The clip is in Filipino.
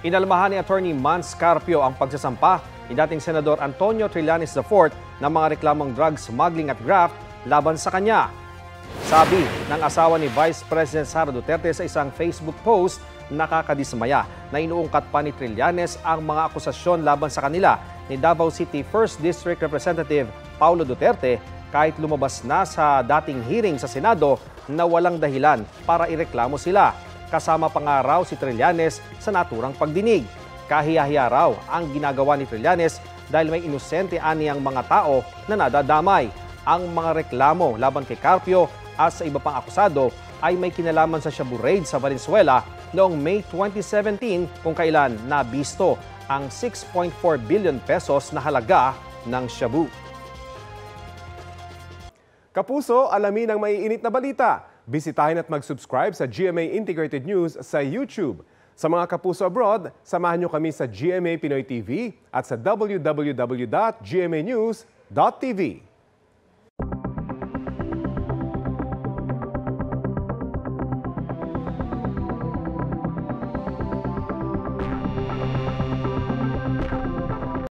Inalmahan ni Attorney Mans Carpio ang pagsasampa ni dating Senador Antonio Trillanes IV ng mga reklamong drug smuggling at graft laban sa kanya. Sabi ng asawa ni Vice President Sara Duterte sa isang Facebook post, nakakadismaya na inuungkat pa ni Trillanes ang mga akusasyon laban sa kanila ni Davao City 1st District Representative Paulo Duterte kahit lumabas na sa dating hearing sa Senado na walang dahilan para ireklamo sila. Kasama pa nga raw si Trillanes sa naturang pagdinig. Kahiyahiya raw ang ginagawa ni Trillanes dahil may inosente aniyang mga tao na nadadamay. Ang mga reklamo laban kay Carpio at sa iba pang akusado ay may kinalaman sa Shabu raid sa Valenzuela noong May 2017 kung kailan nabisto ang 6.4 billion pesos na halaga ng shabu. Kapuso, alamin ang maiinit na balita. Bisitahin at mag-subscribe sa GMA Integrated News sa YouTube. Sa mga kapuso abroad, samahan niyo kami sa GMA Pinoy TV at sa www.gmanews.tv.